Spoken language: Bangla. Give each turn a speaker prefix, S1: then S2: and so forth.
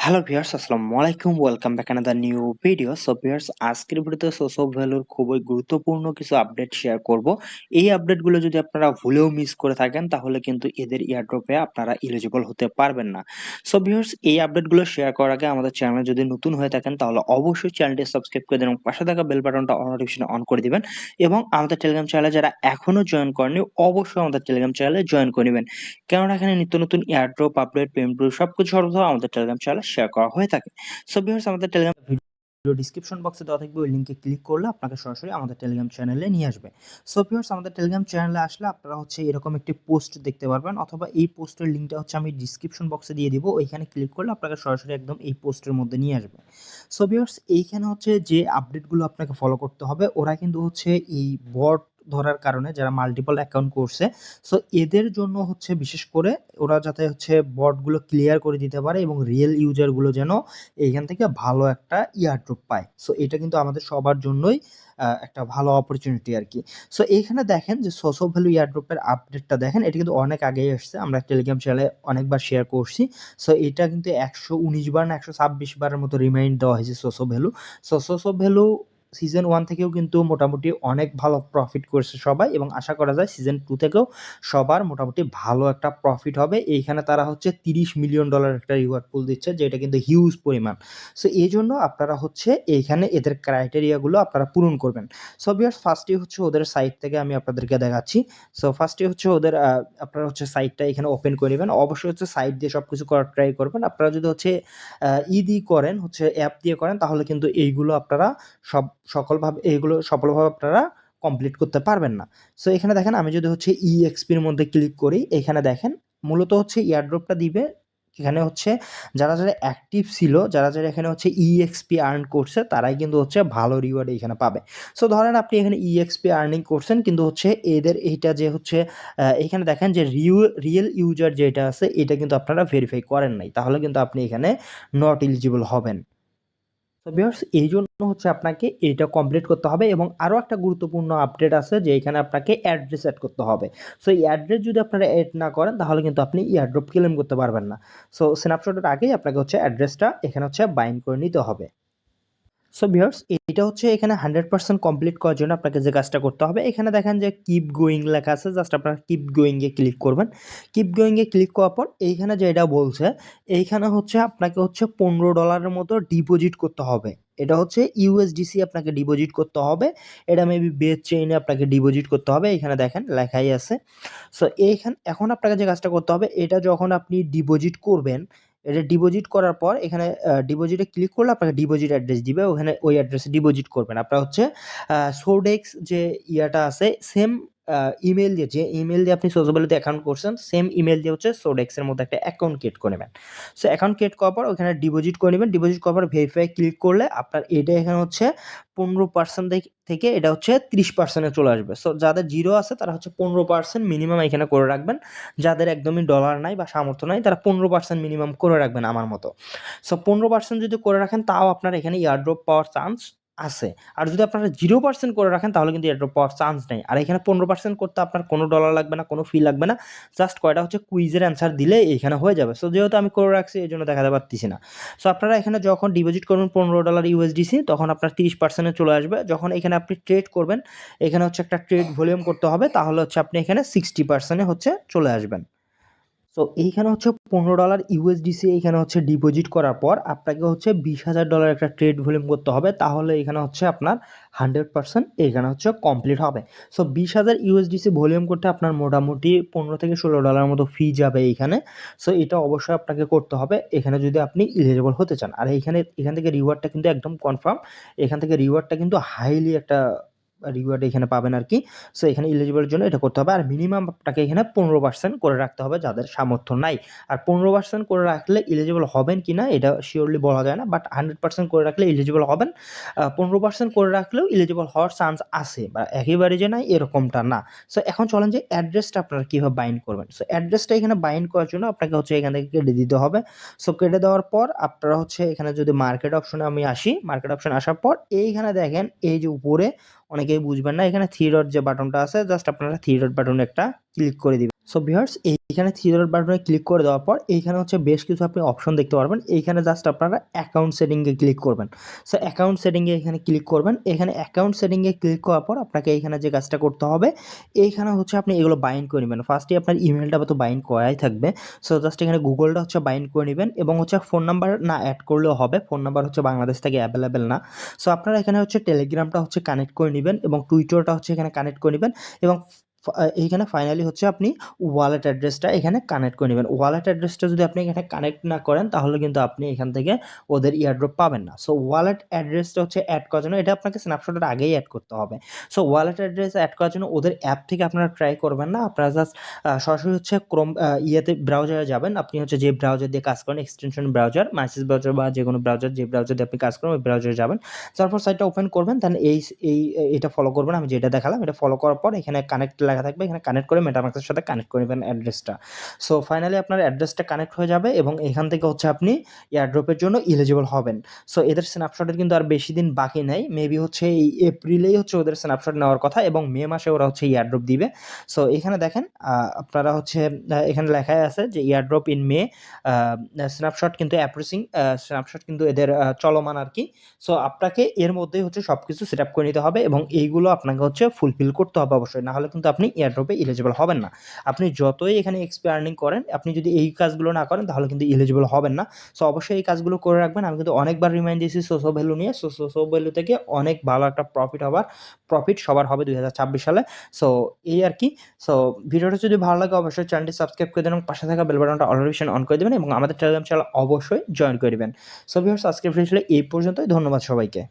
S1: হ্যালো ভিউয়ার্স, আসসালামু আলাইকুম। Welcome back another new video. So viewers, আজকের ভিডিওতে সোর্স অফ ভ্যালুর খুবই গুরুত্বপূর্ণ কিছু আপডেট শেয়ার করব। এই আপডেটগুলো যদি আপনারা ভুলেও মিস করে থাকেন তাহলে কিন্তু এদের এয়ারড্রপে আপনারা এলিজিবল হতে পারবেন না। সো ভিউয়ার্স, এই আপডেটগুলো শেয়ার করার আগে আমাদের চ্যানেলে যদি নতুন হয়ে থাকেন তাহলে অবশ্যই চ্যানেলটি সাবস্ক্রাইব করে দিন এবং পাশে থাকা বেল বাটনটা অল নোটিফিকেশন অন করে দিবেন এবং আমাদের টেলিগ্রাম চ্যানেলে যারা এখনো জয়েন করেনি অবশ্যই আমাদের টেলিগ্রাম চ্যানেলে জয়েন করে নেবেন। কেননা এখানে নিত্য নতুন এয়ারড্রপ আপডেট, পেমেন্ট প্রুফ সবকিছু সর্বদা আমাদের টেলিগ্রাম চ্যানেলে শেয়ার করা হয়ে থাকে। সো ভিউয়ার্স, আমাদের টেলিগ্রাম ভিডিও ডিসক্রিপশন বক্সে দেওয়া থাকবে, ওই লিংকে ক্লিক করলে আপনাকে সরাসরি আমাদের টেলিগ্রাম চ্যানেলে নিয়ে আসবে। সো ভিউয়ার্স, আমাদের টেলিগ্রাম চ্যানেলে আসলে আপনারা এরকম একটি পোস্ট দেখতে পারবেন, অথবা এই পোস্টের লিংকটা আমি ডিসক্রিপশন বক্সে দিয়ে দিব। ওইখানে ক্লিক করলে আপনাকে সরাসরি একদম এই পোস্টের মধ্যে নিয়ে আসবে। সো ভিউয়ার্স, এইখানে যে আপডেটগুলো আপনাকে ফলো করতে হবে, ওরা কিন্তু এই বট ধরার কারণে যারা মাল্টিপল অ্যাকাউন্ট করছে, সো এদের জন্য বিশেষ করে ওরা যাতে বটগুলো ক্লিয়ার করে দিতে পারে এবং রিয়েল ইউজারগুলো যেন এইখান থেকে ভালো একটা ইয়ারড্রপ পায়। সো এটা কিন্তু আমাদের সবার জন্যই একটা ভালো অপরচুনিটি আরকি। সো এইখানে দেখেন যে সোর্স অফ ভ্যালু ইয়ারড্রপের আপডেটটা দেখেন, এটা কিন্তু অনেক আগেই আসছে। আমরা টেলিগ্রাম চ্যানেলে অনেকবার শেয়ার করছি। সো এটা কিন্তু ১১৯ বার না ১২৬ বারের মতো রিমাইন্ড দেওয়া হয়েছে source of value. So source of value season 1 থেকেও কিন্তু মোটামুটি অনেক ভালো প্রফিট করছে সবাই, এবং আশা করা যায় সিজন 2 থেকেও সবার মোটামুটি ভালো একটা প্রফিট হবে। এইখানে তারা $30 মিলিয়ন একটা রিওয়ার্ড পুল দিচ্ছে, যেটা কিন্তু হিউজ পরিমাণ। সো এইজন্য আপনারা এইখানে এদের ক্রাইটেরিয়াগুলো আপনারা পূরণ করবেন। সো ভিউয়ার্স, ফার্স্টেই ওদের সাইট থেকে আমি আপনাদেরকে দেখাচ্ছি। সো ফার্স্টেই ওদের আপনারা সাইটটা এখানে ওপেন করে নেবেন। অবশ্যই সাইট দিয়ে সবকিছু করার ট্রাই করবেন। আপনারা যদি দিয়ে করেন, অ্যাপ দিয়ে করেন, তাহলে কিন্তু এইগুলো আপনারা এইগুলো সফলভাবে আপনারা কমপ্লিট করতে পারবেন না। সো এখানে দেখেন, আমি যদি EXP-র মধ্যে ক্লিক করি, এখানে দেখেন মূলত এয়ারড্রপটা দিবে। এখানে যারা অ্যাক্টিভ ছিল, যারা এখানে EXP আর্ন করছে, তারাই কিন্তু ভালো রিওয়ার্ড এখানে পাবে। সো ধরেন আপনি এখানে EXP আর্নিং করছেন, কিন্তু এদের এইটা এখানে দেখেন যে রিয়েল ইউজার যেটা আছে, এটা কিন্তু আপনারা ভেরিফাই করেন নাই। তাহলে কিন্তু আপনি এখানে নট এলিজিবল হবেন। তো ভিউয়ার্স, এইজন্য আপনাকে এইটা কমপ্লিট করতে হবে, এবং আরও একটা গুরুত্বপূর্ণ আপডেট আছে যে এখানে আপনাকে অ্যাড্রেস এড করতে হবে। সো এই অ্যাড্রেস যদি আপনারা এড না করেন তাহলে কিন্তু আপনি এয়ারড্রপ ক্লেম করতে পারবেন না। সো স্ন্যাপশটের আগেই আপনাকে অ্যাড্রেসটা এখানে বাইন্ড করে নিতে হবে। সো ভিউয়ার্স, এটা এখানে 100% কমপ্লিট করার জন্য আপনাকে যে কাজটা করতে হবে, এখানে দেখেন যে কিপ গোয়িং লেখা আছে, জাস্ট আপনারা কিপ গোয়িং এ ক্লিক করবেন। কিপ গোয়িং এ ক্লিক করার পর এইখানে যেটা বলছে, এইখানে আপনাকে $15 মতো ডিপোজিট করতে হবে। এটা ইউএসডিসি আপনাকে ডিপোজিট করতে হবে। এটা মেবি বেস চেইনে আপনাকে ডিপোজিট করতে হবে। এখানে দেখেন লেখাই আছে। সো এখন আপনাকে যে কাজটা করতে হবে, এটা যখন আপনি ডিপোজিট করবেন, এটা ডিপোজিট করার পর এখানে ডিপোজিটে ক্লিক করলে আপনাকে ডিপোজিট অ্যাড্রেস দিবে। ওখানে ওই অ্যাড্রেসে ডিপোজিট করবেন। আপনারা সোডেক্স যে ইয়াটা আছে, সেম ইমেইল দিয়ে, যে ইমেইল দিয়ে আপনি সোশ্যাল অ্যাকাউন্ট করছেন, সেম ইমেইল দিয়ে সোডেক্সের মধ্যে একটা অ্যাকাউন্ট ক্রিয়েট করে নেবেন। সো অ্যাকাউন্ট ক্রিয়েট করার পর ওখানে ডিপোজিট করে নেবেন। ডিপোজিট করার পর ভেরিফাই ক্লিক করলে আপনার এটা এখানে 15% থেকে এটা 30% এ চলে আসবে। সো যাদের 0 আছে তারা 15% মিনিমাম এখানে করে রাখবেন। যাদের একদমই ডলার নাই বা সামর্থ্য নাই, তারা 15% মিনিমাম করে রাখবেন আমার মতো। সো 15% যদি করে রাখেন, তাও আপনার এখানে এয়ারড্রপ পাওয়ার চান্স আছে। আর যদি আপনারা 0% করে রাখেন তাহলে কিন্তু এয়ারড্রপ পাওয়ার চান্স নেই। আর এখানে 15% করতে আপনার কোনো ডলার লাগবে না, কোনো ফি লাগবে না। জাস্ট কয়টা কুইজের অ্যান্সার দিলে এখানে হয়ে যাবে। সো যেহেতু আমি করে রাখছি, এজন্য দেখাতে পারতেছি না। সো আপনারা এখানে যখন ডিপোজিট করবেন $15 ইউএসডিসি, তখন আপনার 30% এ চলে আসবে। যখন এখানে আপনি ট্রেড করবেন, এখানে একটা ট্রেড ভলিউম করতে হবে, তাহলে আপনি এখানে 60% এ চলে আসবেন। সো এইখানে $15 ইউএসডিসি এখানে ডিপোজিট করার পর আপনাকে $20,000 একটা ট্রেড ভলিউম করতে হবে, তাহলে এখানে আপনার 100% এখানে কমপ্লিট হবে। সো 20,000 ইউএসডিসি ভলিউম করতে আপনার মোটামুটি $15 থেকে $16 মতো ফি যাবে এইখানে। সো এটা অবশ্যই আপনাকে করতে হবে এখানে যদি আপনি এলিজিবল হতে চান। আর এখান থেকে রিওয়ার্ডটা কিন্তু একদম কনফার্ম। এখান থেকে রিওয়ার্ডটা কিন্তু হাইলি একটা রিওয়ার্ড এখানে পাবেন আরকি। সো এখানে এলিজিবল এর জন্য এটা করতে হবে। আর মিনিমাম আপনাকে এখানে 15% করে রাখতে হবে যাদের সামর্থ্য নাই। আর 15% করে রাখলে এলিজিবল হবেন কিনা এটা সিওরলি বলা যায় না। বাট 100% করে রাখলে এলিজিবল হবেন। 15% করে রাখলেও এলিজিবল হওয়ার চান্স আছে, বা একেবারে যে নাই এরকমটা না। সো এখন চলেন যে অ্যাড্রেসটা আপনারা কিভাবে বাইন্ড করবেন। সো অ্যাড্রেসটা এখানে বাইন্ড করার জন্য আপনাকে এখান থেকে কেটে দিতে হবে। সো কেটে দেওয়ার পর আপনারা এখানে যদি মার্কেট অপশনে আমি আসি, মার্কেট অপশন আসার পর এইখানে দেখেন এই যে উপরে, অনেকেই বুঝবেন না, এখানে থ্রি ডট যে বাটনটা আছে, জাস্ট আপনারা থ্রি ডট বাটনে একটা ক্লিক করে দিবেন। সো ভিউয়ার্স এইখানে থ্রি ডট বাটনে ক্লিক করে দেওয়ার পর এইখানে হচ্ছে বেশ কিছু আপনি অপশন দেখতে পারবেন। এইখানে জাস্ট আপনারা অ্যাকাউন্ট সেটিংয়ে ক্লিক করবেন। সো অ্যাকাউন্ট সেটিংয়ে এখানে ক্লিক করবেন। এখানে অ্যাকাউন্ট সেটিংয়ে ক্লিক করার পর আপনাকে এইখানে যে কাজটা করতে হবে, এইখানে হচ্ছে আপনি এগুলো বাইন্ড করে নেবেন। ফার্স্টেই আপনার ইমেলটা তো বাইন্ড করাই থাকবে। সো জাস্ট এখানে গুগলটা হচ্ছে বাইন্ড করে নেবেন এবং হচ্ছে ফোন নাম্বার না অ্যাড করলেও হবে। ফোন নাম্বার হচ্ছে বাংলাদেশ থেকে অ্যাভেলেবেল না। সো আপনারা এখানে হচ্ছে টেলিগ্রামটা হচ্ছে কানেক্ট করে নিবেন এবং টুইটারটা হচ্ছে এখানে কানেক্ট করে নিবেন এবং এইখানে ফাইনালি হচ্ছে আপনি ওয়ালেট অ্যাড্রেসটা এখানে কানেক্ট করে নেবেন। ওয়ালেট অ্যাড্রেসটা যদি আপনি এখানে কানেক্ট না করেন তাহলে কিন্তু আপনি এখান থেকে ওদের এয়ারড্রপ পাবেন না। সো ওয়ালেট অ্যাড্রেসটা হচ্ছে অ্যাড করার জন্য এটা আপনাকে স্ন্যাপশটের আগেই অ্যাড করতে হবে। সো ওয়ালেট অ্যাড্রেস অ্যাড করার জন্য ওদের অ্যাপ থেকে আপনারা ট্রাই করবেন না। আপনারা জাস্ট সরাসরি হচ্ছে ক্রোম ব্রাউজারে যাবেন। আপনি হচ্ছে যে ব্রাউজার দিয়ে কাজ করেন এক্সটেনশন ব্রাউজার, মাইসেস ব্রাউজার বা যেকোনো ব্রাউজার যে ব্রাউজার দিয়ে আপনি কাজ করেন ওই ব্রাউজারে যাবেন। তারপর সাইটটা ওপেন করবেন দেন এটা ফলো করবেন। আমি যেটা দেখালাম এটা ফলো করার পর এখানে কানেক্ট লেখা থাকবে। এখানে কানেক্ট করে মেটামাক্সের সাথে কানেক্ট করে নেবেন অ্যাড্রেসটা। সো ফাইনালি আপনার অ্যাড্রেসটা কানেক্ট হয়ে যাবে এবং এখান থেকে হচ্ছে আপনি এয়ারড্রপের জন্য এলিজিবল হবেন। সো এদের স্ন্যাপশটের কিন্তু আর বেশি দিন বাকি নাই। মেবি হচ্ছে এই এপ্রিলেই হচ্ছে ওদের স্ন্যাপশট নেওয়ার কথা এবং মে মাসে ওরা হচ্ছে এয়ারড্রপ দিবে। সো এখানে দেখেন আপনারা হচ্ছে এখানে লেখাই আছে যে এয়ারড্রপ ইন মে, স্ন্যাপশট কিন্তু অ্যাপ্রোচিং, স্ন্যাপশট কিন্তু এদের চলমান আরকি। সো আপনাকে এর মধ্যেই হচ্ছে সবকিছু সেট আপ করে নিতে হবে এবং এইগুলো আপনাকে হচ্ছে ফুলফিল করতে হবে অবশ্যই। না হলে কিন্তু আপনি এয়ারড্রপে এলিজিবল হবেন না। আপনি যতই এখানে এক্সপি আর্নিং করেন, আপনি যদি এই কাজগুলো না করেন তাহলে কিন্তু এলিজিবল হবেন না। সো অবশ্যই এই কাজগুলো করে রাখবেন। আমি কিন্তু অনেকবার রিমাইন্ড দিয়েছি সোসো ভ্যালু নিয়ে। সোসো ভ্যালু থেকে অনেক ভালো একটা প্রফিট সবার হবে 2026 সালে। সো এই আরকি। সো ভিডিওটা যদি ভালো লাগে অবশ্যই চ্যানেলটি সাবস্ক্রাইব করে দেবেন এবং পাশে থাকা বেল বাটনটা অল নোটিফিকেশন অন করে দিবেন এবং আমাদের টেলিগ্রাম চ্যানেল অবশ্যই জয়েন করে দিবেন। সো ভিউয়ার্স আজকের ভিডিও ছিল এই পর্যন্তই। ধন্যবাদ সবাইকে।